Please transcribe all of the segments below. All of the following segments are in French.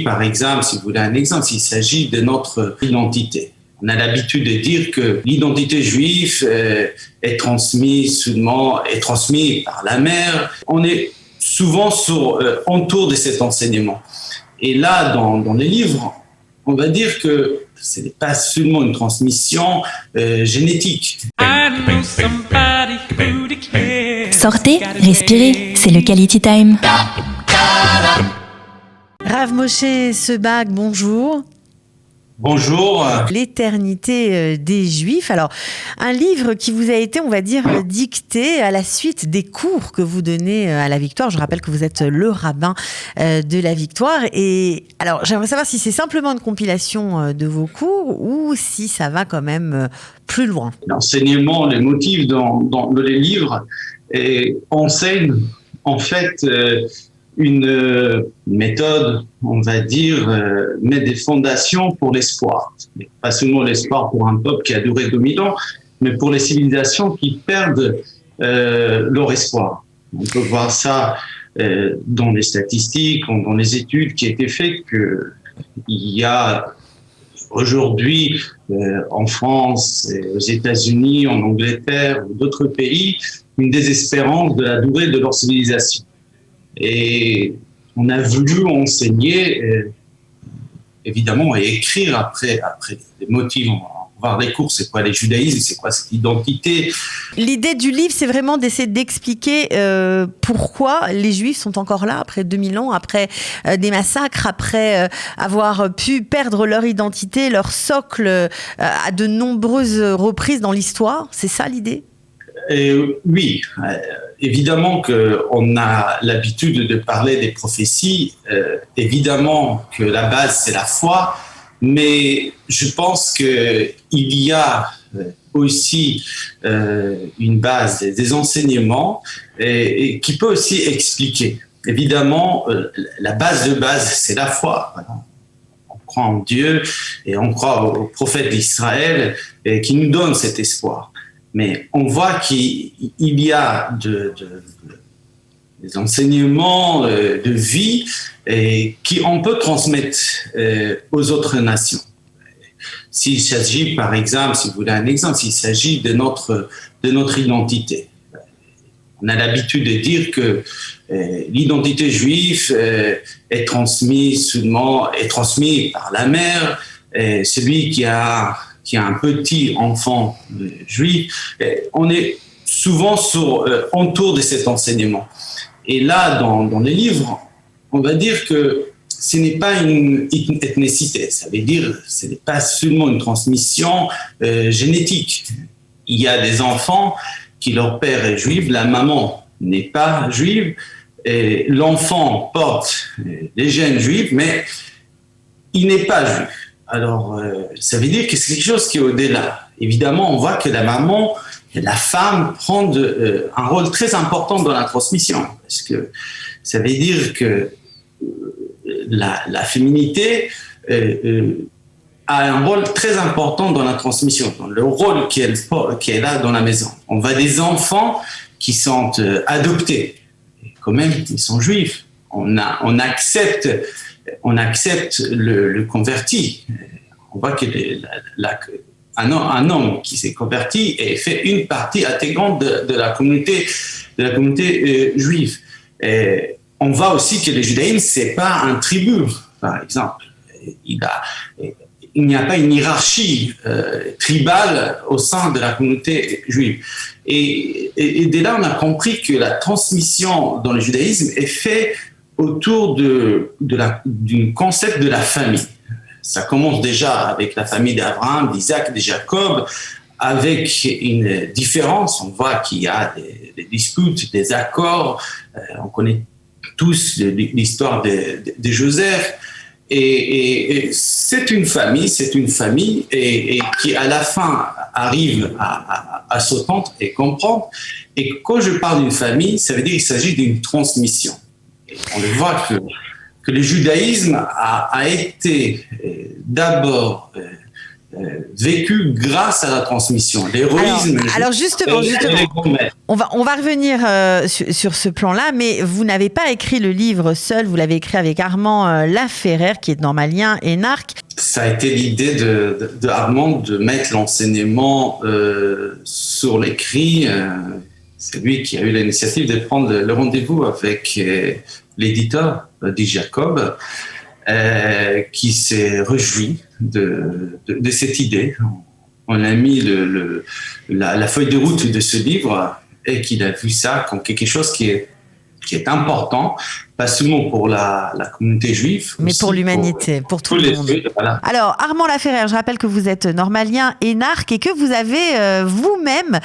Par exemple, si vous voulez un exemple, il s'agit de notre identité. On a l'habitude de dire que l'identité juive est transmise par la mère. On est souvent autour de cet enseignement. Et là, dans les livres, on va dire que ce n'est pas seulement une transmission génétique. Sortez, respirez, c'est le Quality Time. Rav Moshe Sebag, bonjour. Bonjour. L'éternité des Juifs. Alors, un livre qui vous a été, on va dire, dicté à la suite des cours que vous donnez à la Victoire. Je rappelle que vous êtes le rabbin de la Victoire. Et alors, j'aimerais savoir si c'est simplement une compilation de vos cours ou si ça va quand même plus loin. L'enseignement, les motifs dans les livres enseignent en fait une méthode, on va dire, met des fondations pour l'espoir. Pas seulement l'espoir pour un peuple qui a duré 2000 ans, mais pour les civilisations qui perdent leur espoir. On peut voir ça dans les statistiques, dans les études qui ont été faites, qu'il y a aujourd'hui en France, aux États-Unis, en Angleterre, ou d'autres pays, une désespérance de la durée de leur civilisation. Et on a voulu enseigner, évidemment, et écrire après les motifs. On va voir les cours, c'est quoi les judaïsmes, c'est quoi cette identité. L'idée du livre, c'est vraiment d'essayer d'expliquer pourquoi les Juifs sont encore là après 2000 ans, après des massacres, après avoir pu perdre leur identité, leur socle à de nombreuses reprises dans l'histoire. C'est ça l'idée ? Oui, évidemment qu'on a l'habitude de parler des prophéties, évidemment que la base c'est la foi, mais je pense qu'il y a aussi une base, des enseignements et qui peut aussi expliquer. Évidemment, la base de base c'est la foi. On croit en Dieu et on croit aux prophètes d'Israël qui nous donnent cet espoir. Mais on voit qu'il y a des enseignements de vie qui on peut transmettre aux autres nations. S'il s'agit, par exemple, si vous voulez un exemple, s'il s'agit de notre identité. On a l'habitude de dire que l'identité juive est transmise par la mère, celui qui a un petit enfant juif, on est souvent autour de cet enseignement. Et là, dans les livres, on va dire que ce n'est pas une ethnicité, ça veut dire ce n'est pas seulement une transmission génétique. Il y a des enfants qui leur père est juif, la maman n'est pas juive, et l'enfant porte des gènes juifs, mais il n'est pas juif. Alors, ça veut dire que c'est quelque chose qui est au-delà. Évidemment, on voit que la maman, la femme, prend un rôle très important dans la transmission. Parce que ça veut dire que la féminité a un rôle très important dans la transmission, dans le rôle qu'elle a dans la maison. On voit des enfants qui sont adoptés. Et quand même, ils sont juifs. On accepte le converti. On voit qu'un homme qui s'est converti et fait une partie intégrante de la communauté juive. Et on voit aussi que le judaïsme, c'est pas un tribu, par exemple. Il n'y a pas une hiérarchie tribale au sein de la communauté juive. Et dès là, on a compris que la transmission dans le judaïsme est faite autour du concept de la famille. Ça commence déjà avec la famille d'Abraham, d'Isaac, de Jacob, avec une différence. On voit qu'il y a des disputes, des accords. On connaît tous l'histoire de Joseph. Et c'est une famille et qui à la fin arrive à s'entendre et comprendre. Et quand je parle d'une famille, ça veut dire qu'il s'agit d'une transmission. On le voit que le judaïsme a été d'abord vécu grâce à la transmission. L'héroïsme. Alors justement, on va revenir sur ce plan-là, mais vous n'avez pas écrit le livre seul, vous l'avez écrit avec Armand Laferrère, qui est normalien énarque. Ça a été l'idée de Armand de mettre l'enseignement sur l'écrit. C'est lui qui a eu l'initiative de prendre le rendez-vous avec l'éditeur, Di Jacob, qui s'est réjoui de cette idée. On a mis la feuille de route de ce livre et qu'il a vu ça comme quelque chose qui est important, pas seulement pour la communauté juive, mais pour l'humanité, pour tout le monde. Voilà. Alors, Armand Laferrère, je rappelle que vous êtes normalien énarque et que vous avez vous-même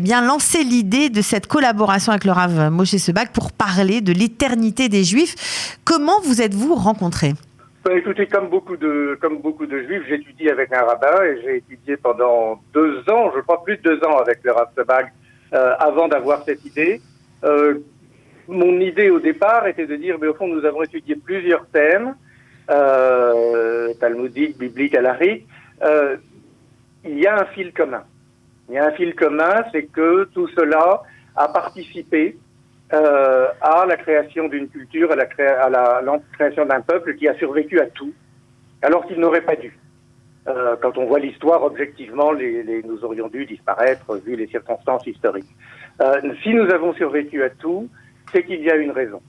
bien lancé l'idée de cette collaboration avec le Rav Moshe Sebag pour parler de l'éternité des Juifs. Comment vous êtes-vous rencontrés ? Écoutez, comme beaucoup de Juifs, j'étudie avec un rabbin et j'ai étudié pendant 2 ans, je crois plus de 2 ans avec le Rav Sebag avant d'avoir cette idée. Mon idée au départ était de dire, mais au fond, nous avons étudié plusieurs thèmes, talmudiques, bibliques, halakhiques. Il y a un fil commun. Il y a un fil commun, c'est que tout cela a participé à la création d'une culture, à la création d'un peuple qui a survécu à tout, alors qu'il n'aurait pas dû. Quand on voit l'histoire, objectivement, nous aurions dû disparaître vu les circonstances historiques. Si nous avons survécu à tout, c'est qu'il y a une raison.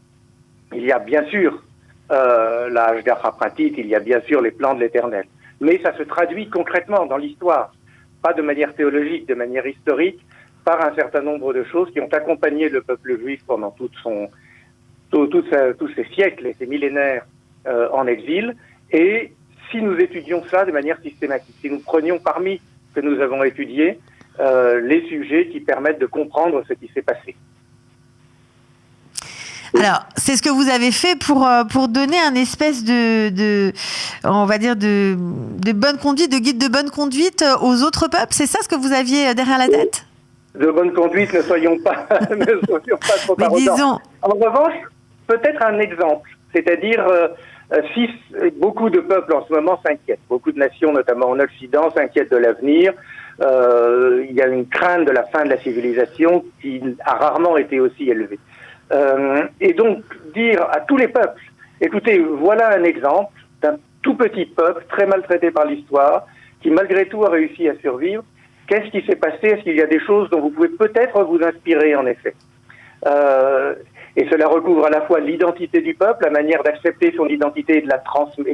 Il y a bien sûr la Hashgacha Pratit, il y a bien sûr les plans de l'Éternel. Mais ça se traduit concrètement dans l'histoire, pas de manière théologique, de manière historique, par un certain nombre de choses qui ont accompagné le peuple juif pendant tous ces siècles et ces millénaires en exil. Et si nous étudions ça de manière systématique, si nous prenions parmi ce que nous avons étudié les sujets qui permettent de comprendre ce qui s'est passé. Alors, c'est ce que vous avez fait pour donner un espèce on va dire de bonne conduite, de guide de bonne conduite aux autres peuples. C'est ça ce que vous aviez derrière la tête ? De bonne conduite, ne soyons pas trop arrogants. En revanche, peut-être un exemple, c'est-à-dire si beaucoup de peuples en ce moment s'inquiètent, beaucoup de nations, notamment en Occident, s'inquiètent de l'avenir. Il y a une crainte de la fin de la civilisation qui a rarement été aussi élevée. Et donc dire à tous les peuples, écoutez, voilà un exemple d'un tout petit peuple très maltraité par l'histoire, qui malgré tout a réussi à survivre. Qu'est-ce qui s'est passé ? Est-ce qu'il y a des choses dont vous pouvez peut-être vous inspirer en effet ? Et cela recouvre à la fois l'identité du peuple, la manière d'accepter son identité et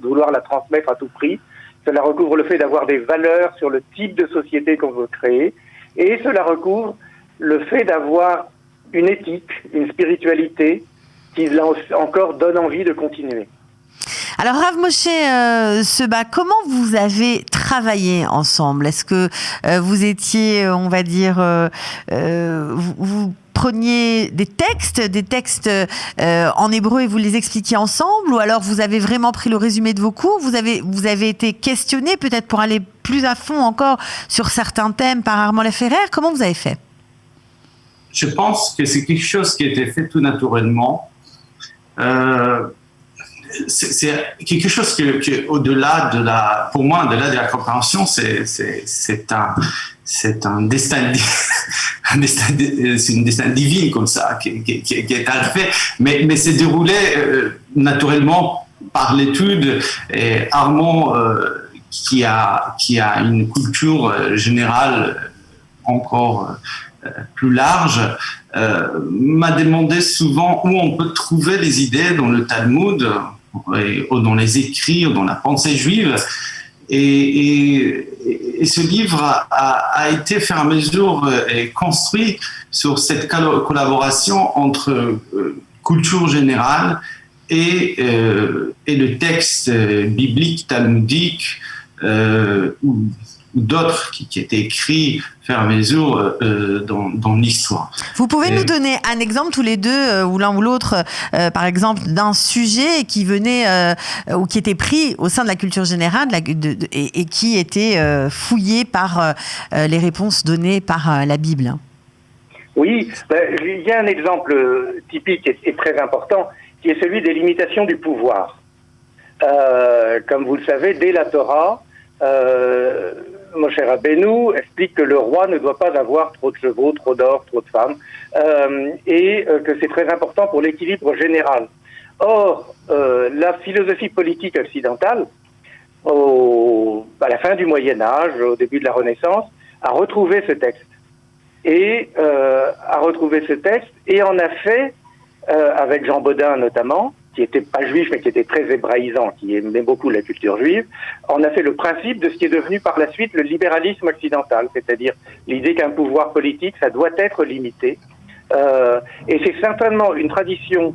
de vouloir la transmettre à tout prix. Cela recouvre le fait d'avoir des valeurs sur le type de société qu'on veut créer. Et cela recouvre le fait d'avoir une éthique, une spiritualité qui, là encore, donne envie de continuer. Alors, Rav Moshe Sebag, comment vous avez travaillé ensemble ? Est-ce que vous étiez, on va dire, vous preniez des textes en hébreu et vous les expliquiez ensemble, ou alors vous avez vraiment pris le résumé de vos cours, vous avez été questionné peut-être pour aller plus à fond encore sur certains thèmes par Armand Laferrère. Comment vous avez fait ? Je pense que c'est quelque chose qui a été fait tout naturellement. C'est quelque chose que au-delà pour moi, au-delà de la compréhension, c'est un destin, c'est une destin divine comme ça qui est arrivé, mais c'est déroulé naturellement par l'étude. Et Armand, qui a une culture générale encore plus large, m'a demandé souvent où on peut trouver les idées dans le Talmud, ou dans les écrits, ou dans la pensée juive. Et ce livre a été, fait à mesure, construit sur cette collaboration entre culture générale et le texte biblique, talmudique, ou d'autres qui étaient écrits au fur et à mesure dans l'histoire. Vous pouvez nous donner un exemple tous les deux, ou l'un ou l'autre, par exemple, d'un sujet qui venait ou qui était pris au sein de la culture générale et qui était fouillé par les réponses données par la Bible. Oui, il y a un exemple typique et très important qui est celui des limitations du pouvoir. Comme vous le savez, dès la Torah, Moshe Rabbeinu explique que le roi ne doit pas avoir trop de chevaux, trop d'or, trop de femmes, et que c'est très important pour l'équilibre général. Or, la philosophie politique occidentale, à la fin du Moyen-Âge, au début de la Renaissance, a retrouvé ce texte. Et en a fait, avec Jean Bodin notamment, qui était pas juif mais qui était très hébraïsant, qui aimait beaucoup la culture juive, on a fait le principe de ce qui est devenu par la suite le libéralisme occidental, c'est-à-dire l'idée qu'un pouvoir politique, ça doit être limité. Et c'est certainement une tradition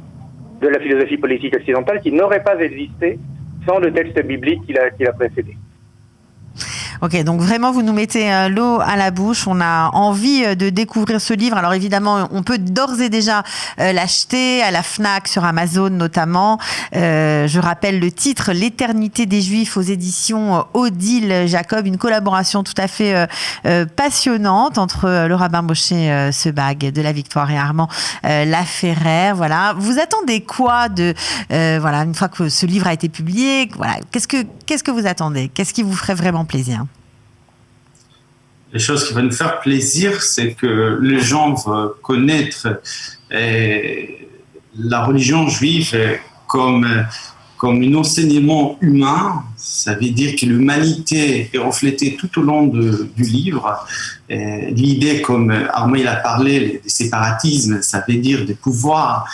de la philosophie politique occidentale qui n'aurait pas existé sans le texte biblique qui l'a précédé. Ok, donc vraiment, vous nous mettez l'eau à la bouche. On a envie de découvrir ce livre. Alors évidemment, on peut d'ores et déjà l'acheter à la Fnac, sur Amazon notamment. Je rappelle le titre, L'éternité des Juifs, aux éditions Odile Jacob. Une collaboration tout à fait passionnante entre le rabbin Moshe Sebag de la Victoire et Armand Laferrère. Voilà. Vous attendez quoi une fois que ce livre a été publié? Voilà. Qu'est-ce que vous attendez? Qu'est-ce qui vous ferait vraiment plaisir? Les choses qui vont nous faire plaisir, c'est que les gens vont connaître la religion juive comme un enseignement humain. Ça veut dire que l'humanité est reflétée tout au long du livre. L'idée, comme Armand il a parlé, des séparatismes, ça veut dire des pouvoirs.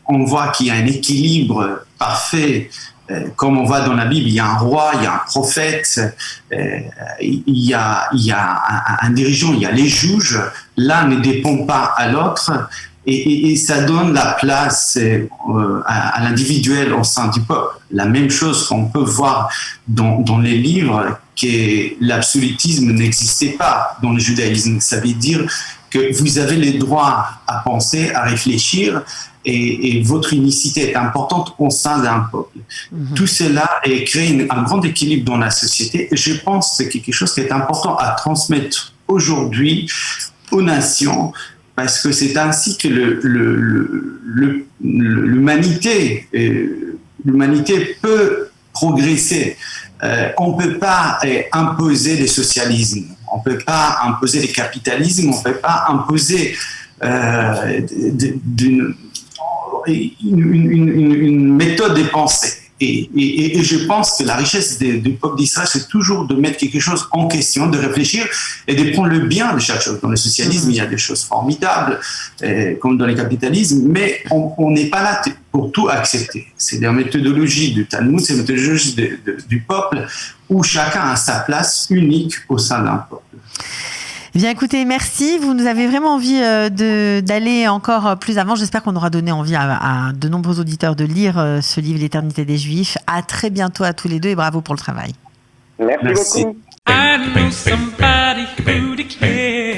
On voit qu'il y a un équilibre parfait. Comme on voit dans la Bible, il y a un roi, il y a un prophète, il y a un dirigeant, il y a les juges. L'un ne dépend pas à l'autre et ça donne la place à l'individuel au sein du peuple. La même chose qu'on peut voir dans les livres, que l'absolutisme n'existait pas dans le judaïsme. Ça veut dire que vous avez le droit à penser, à réfléchir, et votre unicité est importante au sein d'un peuple. Tout cela crée un grand équilibre dans la société. Et je pense que c'est quelque chose qui est important à transmettre aujourd'hui aux nations, parce que c'est ainsi que l'humanité peut progresser. On ne peut pas imposer le socialisme, on ne peut pas imposer le capitalisme, on ne peut pas imposer une méthode de pensée. Et je pense que la richesse du peuple d'Israël, c'est toujours de mettre quelque chose en question, de réfléchir et de prendre le bien de chaque chose. Dans le socialisme, il y a des choses formidables, comme dans le capitalisme, mais on n'est pas là pour tout accepter. C'est la méthodologie du Talmud, c'est la méthodologie du peuple, où chacun a sa place unique au sein d'un peuple. Bien, écoutez, merci. Vous nous avez vraiment envie d'aller encore plus avant. J'espère qu'on aura donné envie à de nombreux auditeurs de lire ce livre, L'éternité des Juifs. À très bientôt à tous les deux et bravo pour le travail. Merci beaucoup.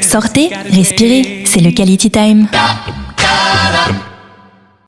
Sortez, respirez, c'est le Quality Time.